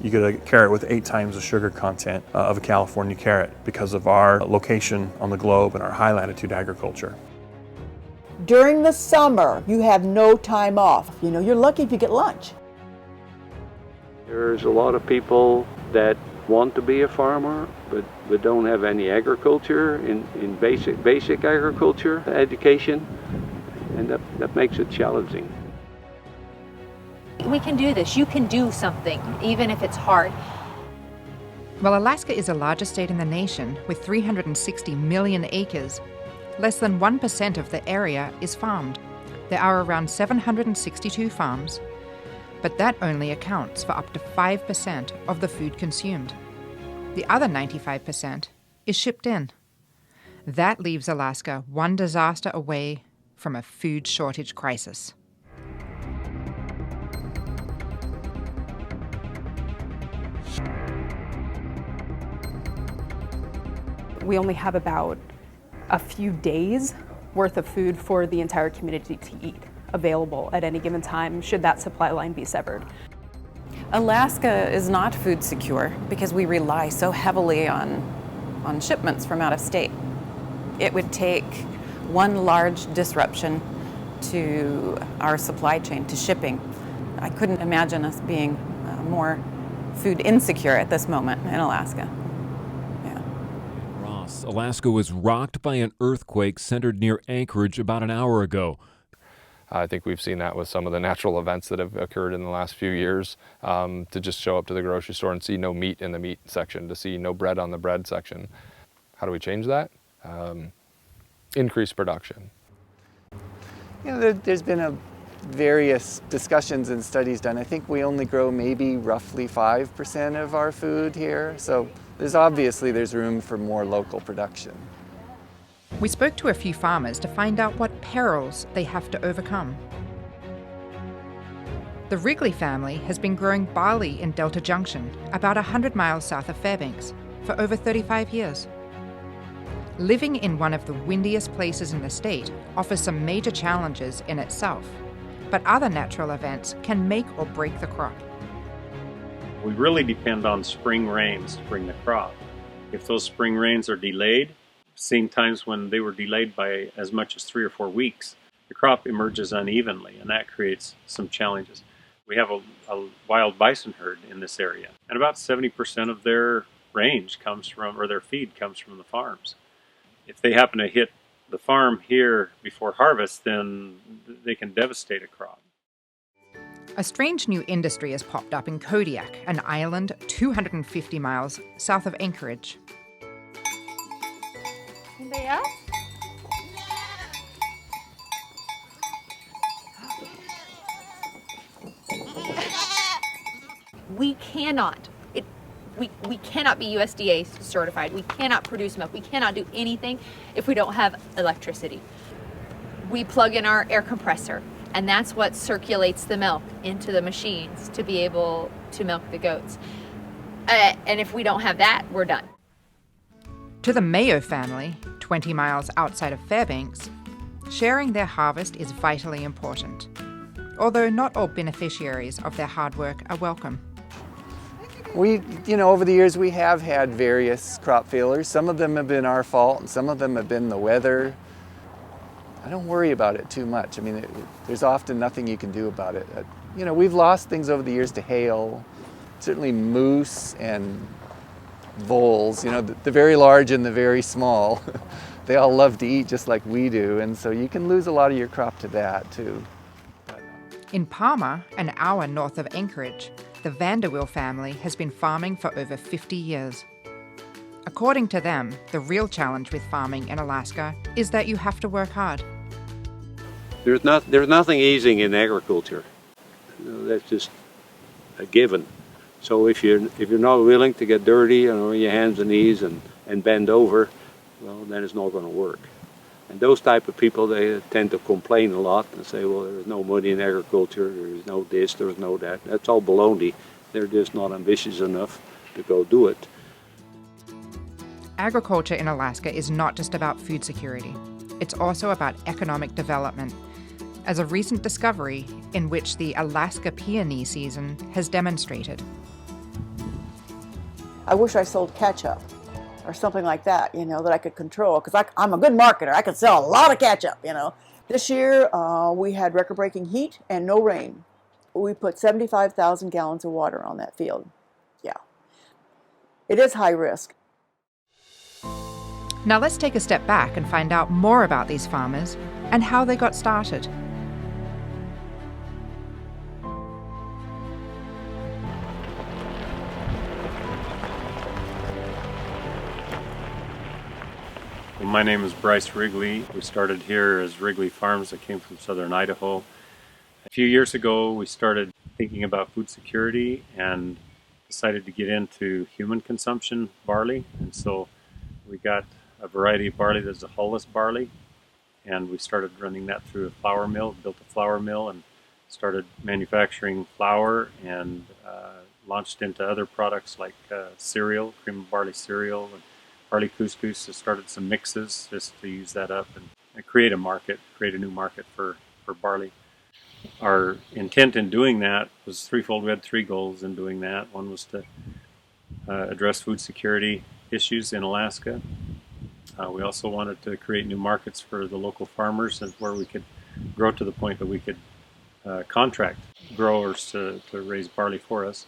you get a carrot with 8 times the sugar content of a California carrot because of our location on the globe and our high latitude agriculture. During the summer, you have no time off. You know, you're lucky if you get lunch. There's a lot of people that want to be a farmer, but don't have any agriculture in basic agriculture education, and that makes it challenging. We can do this. You can do something, even if it's hard. Well, Alaska is the largest state in the nation with 360 million acres. Less than 1% of the area is farmed. There are around 762 farms, but that only accounts for up to 5% of the food consumed. The other 95% is shipped in. That leaves Alaska one disaster away from a food shortage crisis. We only have about a few days worth of food for the entire community to eat available at any given time, should that supply line be severed. Alaska is not food secure because we rely so heavily on shipments from out of state. It would take one large disruption to our supply chain, to shipping. I couldn't imagine us being more food insecure at this moment in Alaska. Alaska was rocked by an earthquake centered near Anchorage about an hour ago. I think we've seen that with some of the natural events that have occurred in the last few years, to just show up to the grocery store and see no meat in the meat section, to see no bread on the bread section. How do we change that? Increase production. You know, there's been various discussions and studies done. I think we only grow maybe roughly 5% of our food here, so there's room for more local production. We spoke to a few farmers to find out what perils they have to overcome. The Wrigley family has been growing barley in Delta Junction, about 100 miles south of Fairbanks, for over 35 years. Living in one of the windiest places in the state offers some major challenges in itself, but other natural events can make or break the crop. We really depend on spring rains to bring the crop. If those spring rains are delayed, seen times when they were delayed by as much as 3 or 4 weeks, the crop emerges unevenly, and that creates some challenges. We have a wild bison herd in this area, and about 70% of their range comes from, or their feed comes from the farms. If they happen to hit the farm here before harvest, then they can devastate a crop. A strange new industry has popped up in Kodiak, an island 250 miles south of Anchorage. Anybody else? We cannot. We cannot be USDA certified. We cannot produce milk. We cannot do anything if we don't have electricity. We plug in our air compressor, and that's what circulates the milk into the machines to be able to milk the goats. And if we don't have that, we're done. To the Mayo family, 20 miles outside of Fairbanks, sharing their harvest is vitally important, although not all beneficiaries of their hard work are welcome. Over the years we have had various crop failures. Some of them have been our fault and some of them have been the weather. I don't worry about it too much. I mean, there's often nothing you can do about it. We've lost things over the years to hail, certainly moose and voles, the very large and the very small. They all love to eat just like we do, and so you can lose a lot of your crop to that too. In Palmer, an hour north of Anchorage, the Vanderwill family has been farming for over 50 years. According to them, the real challenge with farming in Alaska is that you have to work hard. There's nothing easy in agriculture. That's just a given. So if you're not willing to get dirty and on your hands and knees and bend over, well, then it's not going to work. And those type of people, they tend to complain a lot and say, well, there's no money in agriculture, there's no this, there's no that. That's all baloney. They're just not ambitious enough to go do it. Agriculture in Alaska is not just about food security. It's also about economic development, as a recent discovery in which the Alaska peony season has demonstrated. I wish I sold ketchup or something like that, you know, that I could control, because I'm a good marketer. I could sell a lot of ketchup, you know. This year we had record-breaking heat and no rain. We put 75,000 gallons of water on that field. Yeah, it is high risk. Now let's take a step back and find out more about these farmers and how they got started. Well, my name is Bryce Wrigley. We started here as Wrigley Farms that came from southern Idaho. A few years ago, we started thinking about food security and decided to get into human consumption barley. And so we got a variety of barley that's a hulless barley, and we started running that through a flour mill, built a flour mill, and started manufacturing flour, and launched into other products like cereal, cream of barley cereal, and barley couscous. So started some mixes just to use that up and create a market, create a new market for barley. Our intent in doing that was threefold. We had three goals in doing that. One was to address food security issues in Alaska. We also wanted to create new markets for the local farmers, and where we could grow to the point that we could contract growers to raise barley for us.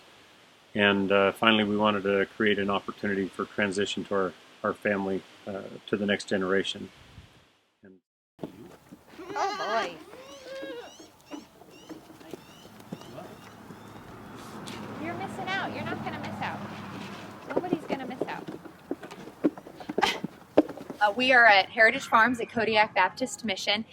And finally, we wanted to create an opportunity for transition to our family to the next generation. Oh boy. You're missing out. You're not going to miss out. Nobody's going to miss out. We are at Heritage Farms at Kodiak Baptist Mission.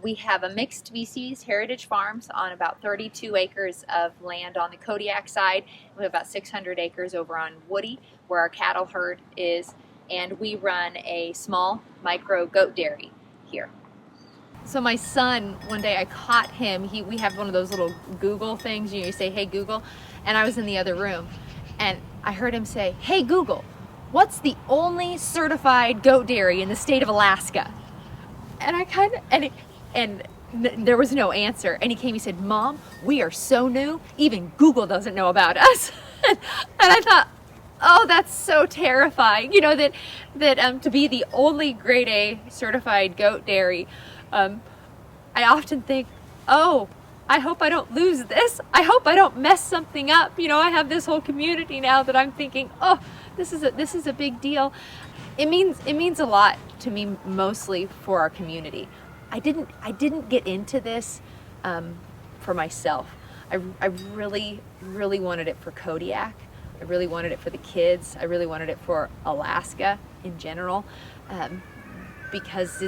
We have a mixed species Heritage Farms on about 32 acres of land on the Kodiak side. We have about 600 acres over on Woody, where our cattle herd is, and we run a small micro goat dairy here. So my son, one day I caught him, we have one of those little Google things, you say, hey Google, and I was in the other room, and I heard him say, hey Google, what's the only certified goat dairy in the state of Alaska? And I kind of, and there was no answer. And he came, he said, Mom, we are so new, even Google doesn't know about us. And I thought, oh, that's so terrifying. You know, that to be the only grade A certified goat dairy. I often think, oh, I hope I don't lose this. I hope I don't mess something up. You know, I have this whole community now that I'm thinking, oh, this is a big deal. It means a lot to me, mostly for our community. I didn't get into this for myself. I really wanted it for Kodiak. I really wanted it for the kids. I really wanted it for Alaska in general, because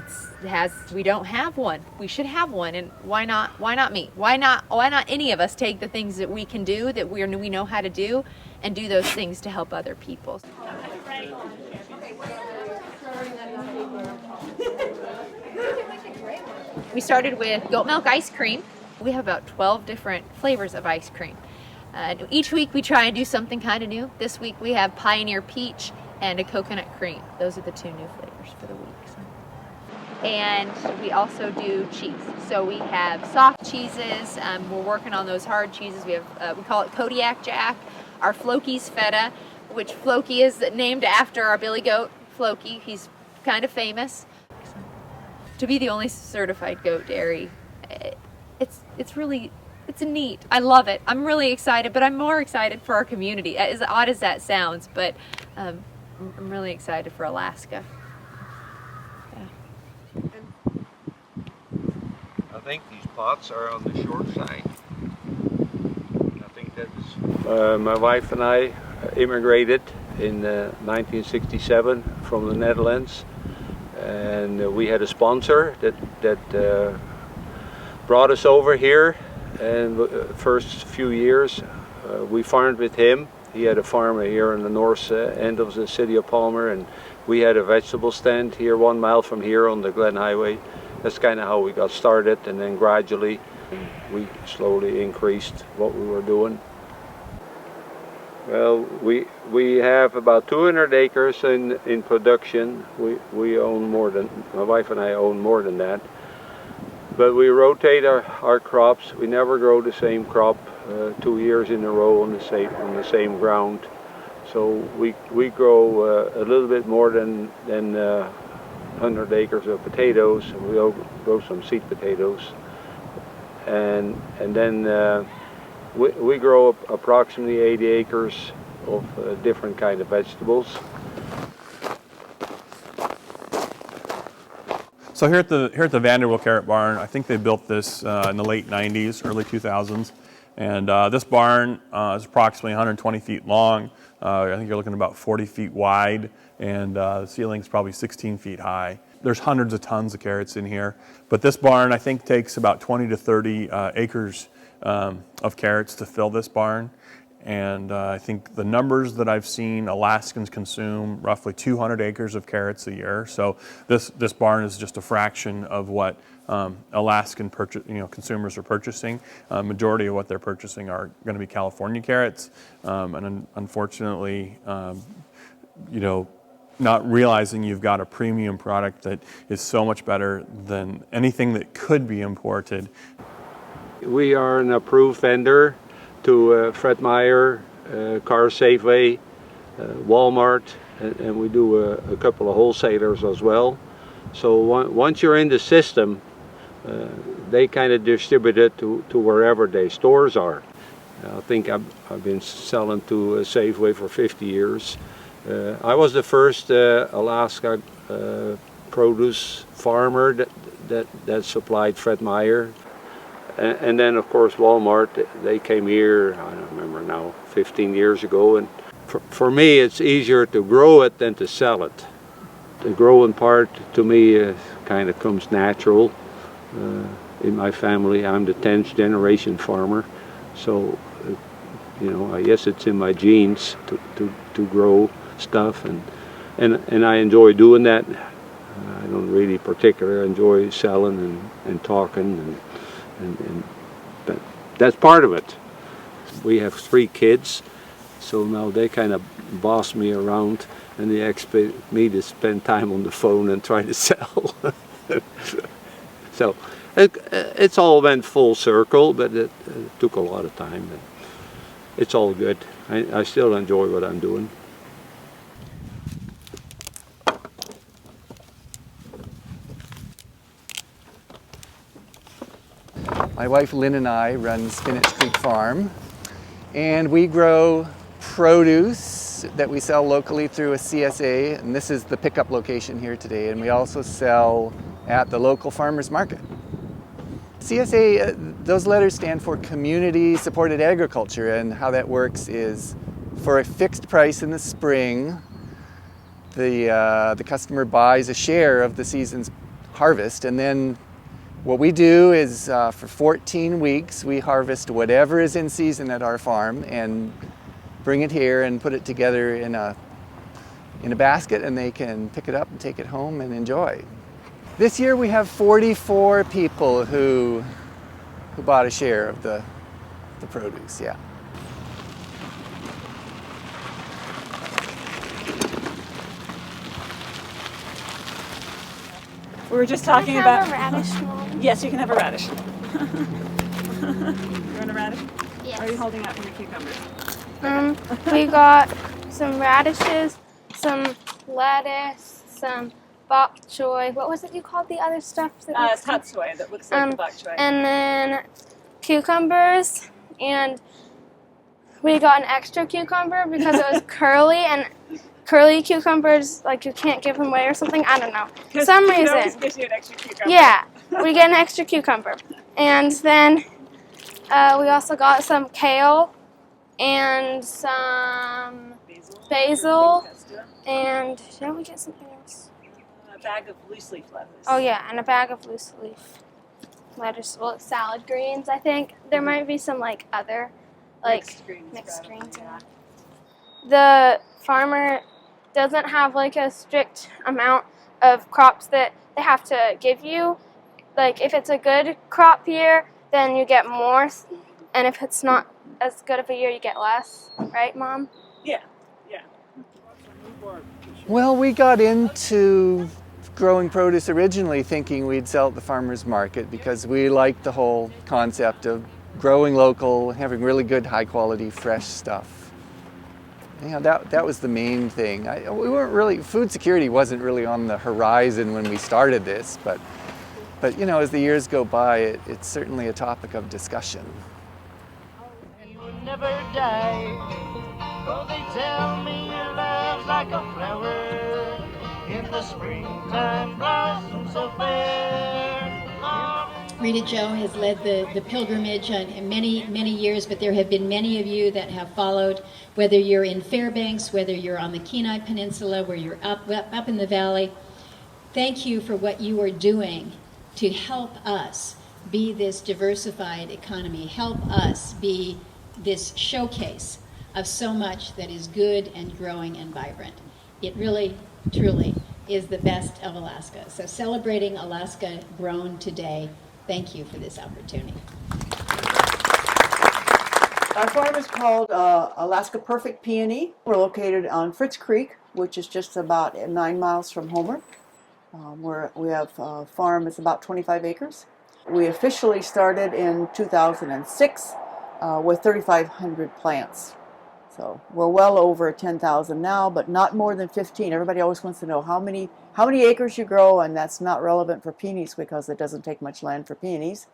we don't have one. We should have one, and why not me? Why not any of us take the things that we can do, that we know how to do, and do those things to help other people. We started with goat milk ice cream. We have about 12 different flavors of ice cream. Each week we try and do something kind of new. This week we have Pioneer Peach and a coconut cream. Those are the two new flavors for the week. And we also do cheese. So we have soft cheeses. We're working on those hard cheeses. We have we call it Kodiak Jack. Our Floki's feta, which Floki is named after our billy goat, Floki. He's kind of famous. To be the only certified goat dairy, it's neat. I love it. I'm really excited, but I'm more excited for our community. As odd as that sounds, but I'm really excited for Alaska. I think these pots are on the short side. I think that's... my wife and I immigrated in 1967 from the Netherlands, and we had a sponsor that brought us over here. And the first few years we farmed with him. He had a farm here in the north end of the city of Palmer, and we had a vegetable stand here 1 mile from here on the Glen Highway. That's kind of how we got started, and then gradually we slowly increased what we were doing. Well, we have about 200 acres in production. We own more than, my wife and I own more than that. But we rotate our crops. We never grow the same crop 2 years in a row on the same ground. So we grow a little bit more than 100 acres of potatoes, and we grow some seed potatoes, and then we grow approximately 80 acres of different kind of vegetables. So here at the Vanderbilt Carrot Barn, I think they built this in the late 90s, early 2000s. And this barn is approximately 120 feet long. I think you're looking about 40 feet wide, and the ceiling's probably 16 feet high. There's hundreds of tons of carrots in here. But this barn, I think, takes about 20 to 30 acres of carrots to fill this barn. And I think the numbers that I've seen, Alaskans consume roughly 200 acres of carrots a year. So this barn is just a fraction of what Alaskan consumers are purchasing. Majority of what they're purchasing are going to be California carrots, and unfortunately, not realizing you've got a premium product that is so much better than anything that could be imported. We are an approved vendor to Fred Meyer, Car Safeway, Walmart, and we do a couple of wholesalers as well. So once you're in the system, they kind of distribute it to wherever their stores are. I think I've been selling to Safeway for 50 years. I was the first Alaska produce farmer that supplied Fred Meyer. And then, of course, Walmart, they came here, I don't remember now, 15 years ago. And for me, it's easier to grow it than to sell it. The growing part, to me, kind of comes natural. In my family, I'm the 10th generation farmer. So, I guess it's in my genes to grow stuff. And I enjoy doing that. I don't really particularly enjoy selling and talking. But that's part of it. We have 3 kids, so now they kind of boss me around, and they expect me to spend time on the phone and try to sell. So it's all went full circle, but it took a lot of time. But it's all good. I still enjoy what I'm doing. My wife Lynn and I run Spinach Creek Farm, and we grow produce that we sell locally through a CSA, and this is the pickup location here today, and we also sell at the local farmers market. CSA, those letters stand for Community Supported Agriculture, and how that works is for a fixed price in the spring, the customer buys a share of the season's harvest, and then what we do is for 14 weeks we harvest whatever is in season at our farm and bring it here and put it together in a basket, and they can pick it up and take it home and enjoy. This year we have 44 people who bought a share of the produce, yeah. We were just talking about. Can I have a radish, Mom? Yes, you can have a radish. You want a radish? Yes. Or are you holding out for your cucumbers? We got some radishes, some lettuce, some bok choy. What was it you called the other stuff? It's hot soy that looks like the bok choy. And then cucumbers, and we got an extra cucumber because it was curly, and curly cucumbers, like you can't give them away or something. I don't know. For some reason. Always gives you an extra cucumber. Yeah, we get an extra cucumber. And then we also got some kale and some basil. And didn't we get something else? A bag of loose leaf lettuce. Oh yeah, and a bag of loose leaf lettuce. Well, salad greens, I think. There might be some other mixed greens. Yeah. The farmer doesn't have a strict amount of crops that they have to give you. If it's a good crop year, then you get more, and if it's not as good of a year, you get less. Right, Mom? Yeah. Well, we got into growing produce originally thinking we'd sell at the farmers market because we liked the whole concept of growing local, having really good, high quality, fresh stuff. You know, that was the main thing. We weren't really, food security wasn't really on the horizon when we started this, but you know, as the years go by, it's certainly a topic of discussion. You will never die. Oh, they tell me your love's like a flower in the springtime blossoms so fair. Rita Joe has led the pilgrimage in many years, but there have been many of you that have followed, whether you're in Fairbanks, whether you're on the Kenai Peninsula, where you're up in the valley. Thank you for what you are doing to help us be this diversified economy, help us be this showcase of so much that is good and growing and vibrant. It really, truly is the best of Alaska. So celebrating Alaska grown today, thank you for this opportunity. Our farm is called Alaska Perfect Peony. We're located on Fritz Creek, which is just about 9 miles from Homer. We have a farm that's about 25 acres. We officially started in 2006 with 3,500 plants. So we're well over 10,000 now, but not more than 15. Everybody always wants to know how many acres you grow, and that's not relevant for peonies because it doesn't take much land for peonies.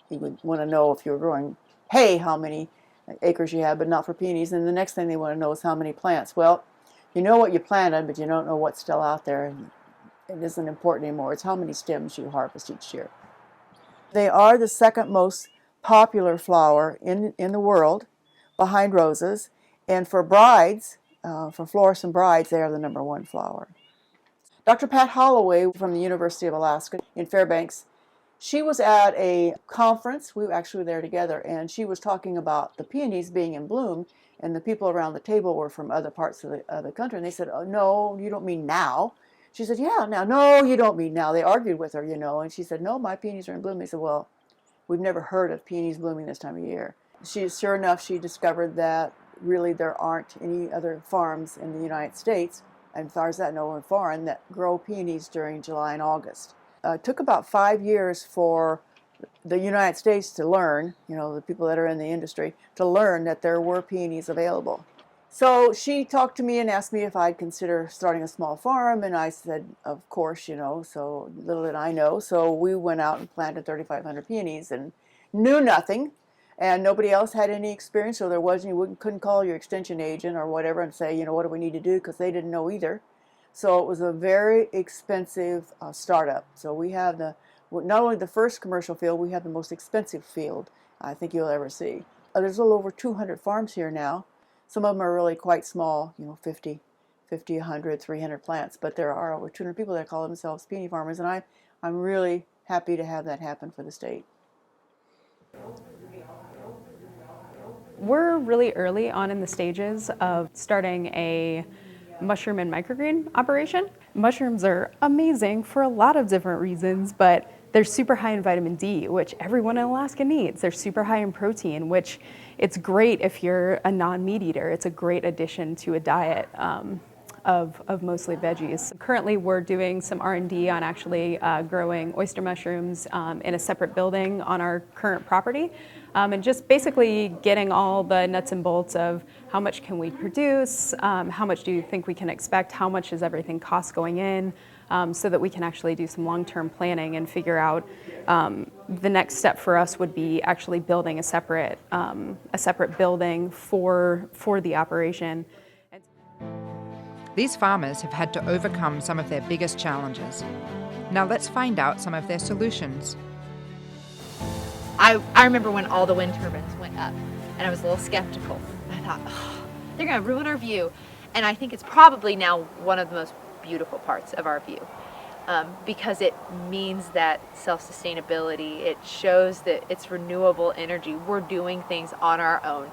You would want to know if you're growing hay how many acres you have, but not for peonies. And the next thing they want to know is how many plants. Well, you know what you planted, but you don't know what's still out there. And it isn't important anymore. It's how many stems you harvest each year. They are the second most popular flower in the world, behind roses. And for brides, for florists and brides, they are the #1 flower. Dr. Pat Holloway from the University of Alaska in Fairbanks, she was at a conference, we actually were there together, and she was talking about the peonies being in bloom, and the people around the table were from other parts of the country, and they said, oh, no, you don't mean now. She said, yeah, now. No, you don't mean now. They argued with her, you know, and she said, no, my peonies are in bloom. They said, well, we've never heard of peonies blooming this time of year. Sure enough, she discovered that really there aren't any other farms in the United States, and as far as I know, in foreign, that grow peonies during July and August. It took about 5 years for the United States to learn, you know, the people that are in the industry, to learn that there were peonies available. So she talked to me and asked me if I'd consider starting a small farm, and I said, of course, you know, so little did I know. So we went out and planted 3,500 peonies and knew nothing. And nobody else had any experience, so there wasn't, you couldn't call your extension agent or whatever and say, you know, what do we need to do, because they didn't know either. So it was a very expensive startup. So we have not only the first commercial field, we have the most expensive field I think you'll ever see. There's a little over 200 farms here now. Some of them are really quite small, you know, 50, 100, 300 plants, but there are over 200 people that call themselves peony farmers, and I'm really happy to have that happen for the state. We're really early on in the stages of starting a mushroom and microgreen operation. Mushrooms are amazing for a lot of different reasons, but they're super high in vitamin D, which everyone in Alaska needs. They're super high in protein, which it's great if you're a non-meat eater. It's a great addition to a diet of mostly veggies. Currently, we're doing some R&D on actually growing oyster mushrooms in a separate building on our current property, and just basically getting all the nuts and bolts of how much can we produce, how much do you think we can expect, how much is everything cost going in, so that we can actually do some long-term planning and figure out the next step for us would be actually building a separate building for the operation. These farmers have had to overcome some of their biggest challenges. Now let's find out some of their solutions. I remember when all the wind turbines went up, and I was a little skeptical. I thought, oh, they're going to ruin our view. And I think it's probably now one of the most beautiful parts of our view, because it means that self-sustainability. It shows that it's renewable energy. We're doing things on our own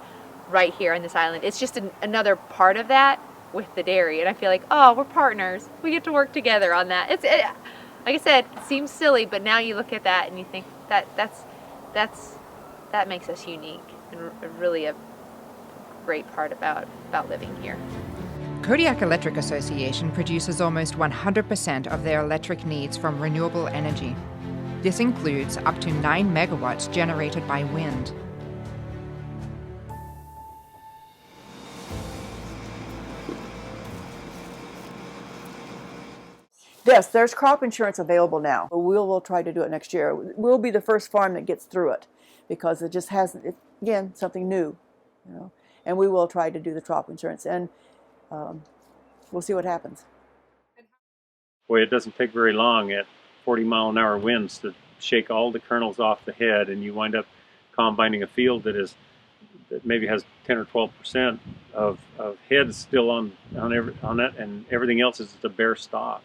right here on this island. It's just another part of that with the dairy, and I feel like, oh, we're partners. We get to work together on that. Like I said, it seems silly, but now you look at that and you think that makes us unique and really a great part about living here. Kodiak Electric Association produces almost 100% of their electric needs from renewable energy. This includes up to 9 megawatts generated by wind. Yes, there's crop insurance available now. We'll try to do it next year. We'll be the first farm that gets through it because it just hasn't, again, something new, you know. And we will try to do the crop insurance, and we'll see what happens. Boy, it doesn't take very long at 40-mile-an-hour winds to shake all the kernels off the head, and you wind up combining a field that maybe has 10 or 12% of heads still on it, and everything else is the bare stalk.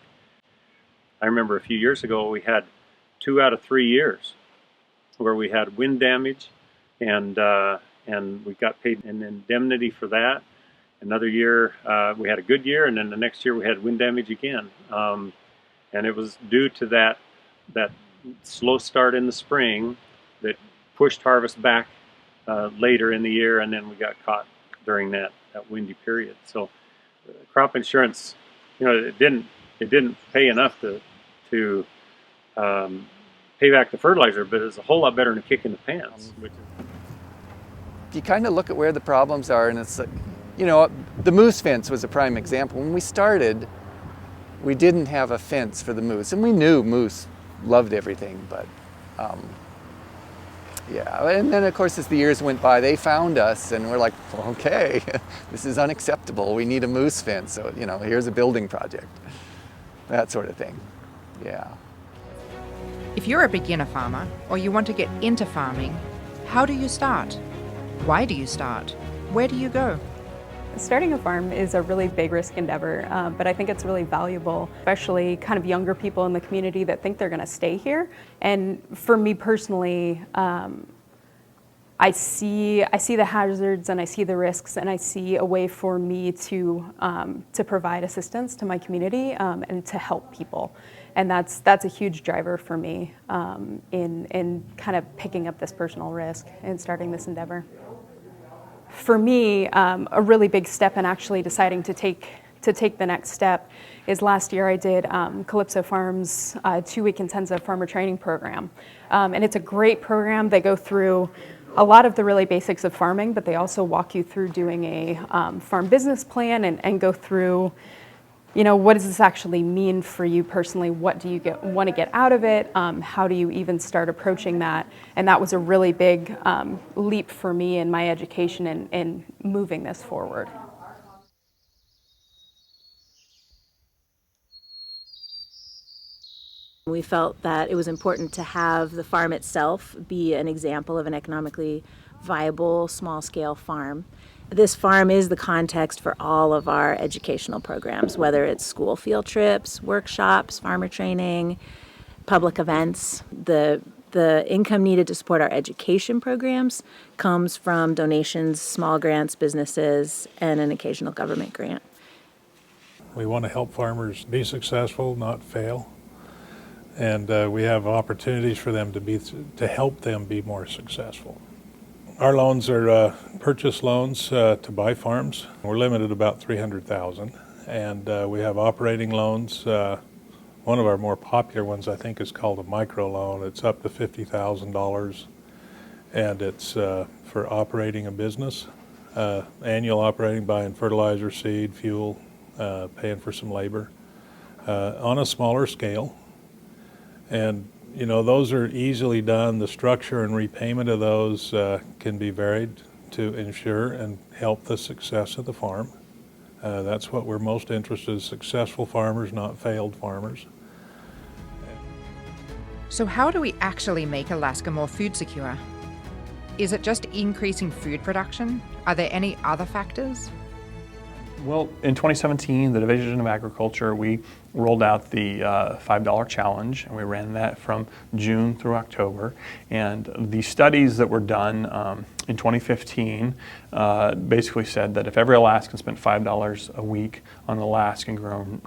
I remember a few years ago we had 2 out of 3 years where we had wind damage, and we got paid an indemnity for that. Another year we had a good year, and then the next year we had wind damage again, and it was due to that slow start in the spring that pushed harvest back later in the year, and then we got caught during that windy period. So crop insurance, you know, it didn't pay enough to pay back the fertilizer, but it's a whole lot better than a kick in the pants. You kind of look at where the problems are, and it's like, you know, the moose fence was a prime example. When we started, we didn't have a fence for the moose, and we knew moose loved everything, but yeah. And then of course as the years went by, they found us, and we're like, okay, this is unacceptable. We need a moose fence, so you know, here's a building project, that sort of thing. Yeah. If you're a beginner farmer or you want to get into farming, how do you start? Why do you start? Where do you go? Starting a farm is a really big risk endeavor, but I think it's really valuable, especially kind of younger people in the community that think they're going to stay here. And for me personally, I see the hazards and I see the risks, and I see a way for me to provide assistance to my community and to help people. And that's a huge driver for me in kind of picking up this personal risk and starting this endeavor. For me, a really big step in actually deciding to take the next step is last year I did Calypso Farms' 2-week intensive farmer training program. And it's a great program. They go through a lot of the really basics of farming, but they also walk you through doing a farm business plan and go through, you know, what does this actually mean for you personally? What do you want to get out of it? How do you even start approaching that? And that was a really big leap for me in my education and moving this forward. We felt that it was important to have the farm itself be an example of an economically viable small-scale farm. This farm is the context for all of our educational programs, whether it's school field trips, workshops, farmer training, public events. The income needed to support our education programs comes from donations, small grants, businesses, and an occasional government grant. We want to help farmers be successful, not fail. And we have opportunities for them to help them be more successful. Our loans are purchase loans to buy farms. We're limited to about $300,000, and we have operating loans. One of our more popular ones, I think, is called a micro loan. It's up to $50,000, and it's for operating a business, annual operating, buying fertilizer, seed, fuel, paying for some labor on a smaller scale. And you know, those are easily done. The structure and repayment of those can be varied to ensure and help the success of the farm. That's what we're most interested in, successful farmers, not failed farmers. So how do we actually make Alaska more food secure? Is it just increasing food production? Are there any other factors? Well, in 2017, the Division of Agriculture, we rolled out the $5 challenge, and we ran that from June through October. And the studies that were done in 2015 basically said that if every Alaskan spent $5 a week on Alaskan grown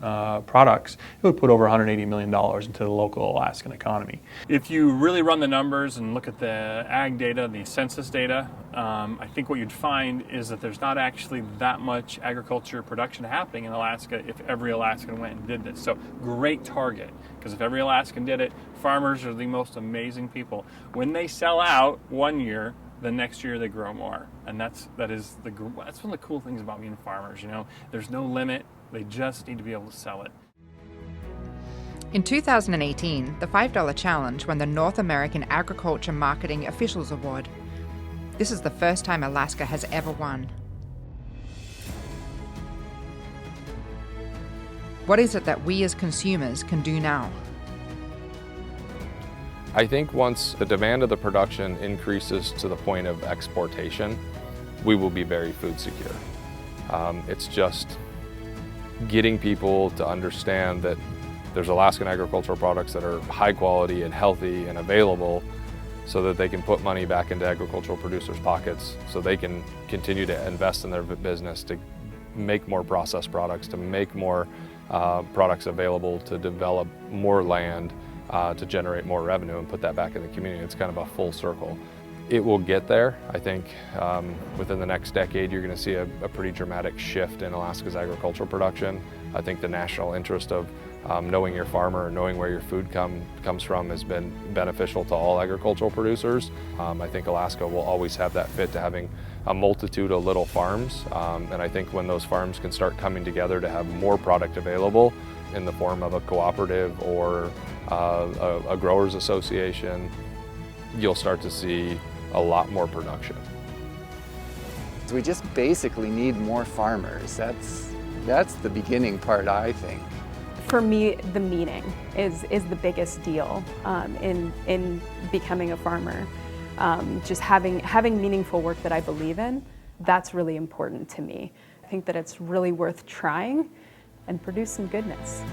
products, it would put over $180 million into the local Alaskan economy. If you really run the numbers and look at the ag data, the census data, I think what you'd find is that there's not actually that much agriculture production happening in Alaska if every Alaskan went and did this. So great target, because if every Alaskan did it, farmers are the most amazing people. When they sell out one year, the next year they grow more, and that's one of the cool things about being farmers. You know, there's no limit. They just need to be able to sell it. In 2018, the $5 Challenge won the North American Agriculture Marketing Officials Award. This is the first time Alaska has ever won. What is it that we as consumers can do now? I think once the demand of the production increases to the point of exportation, we will be very food secure. It's just getting people to understand that there's Alaskan agricultural products that are high quality and healthy and available so that they can put money back into agricultural producers' pockets so they can continue to invest in their business to make more processed products, to make more products available, to develop more land, to generate more revenue and put that back in the community. It's kind of a full circle. It will get there. I think within the next decade you're going to see a pretty dramatic shift in Alaska's agricultural production. I think the national interest of knowing your farmer, knowing where your food comes from has been beneficial to all agricultural producers. I think Alaska will always have that fit to having a multitude of little farms, and I think when those farms can start coming together to have more product available in the form of a cooperative or a growers association, you'll start to see a lot more production. We just basically need more farmers. That's the beginning part, I think. For me, the meaning is the biggest deal in becoming a farmer. Just having meaningful work that I believe in, that's really important to me. I think that it's really worth trying and produce some goodness.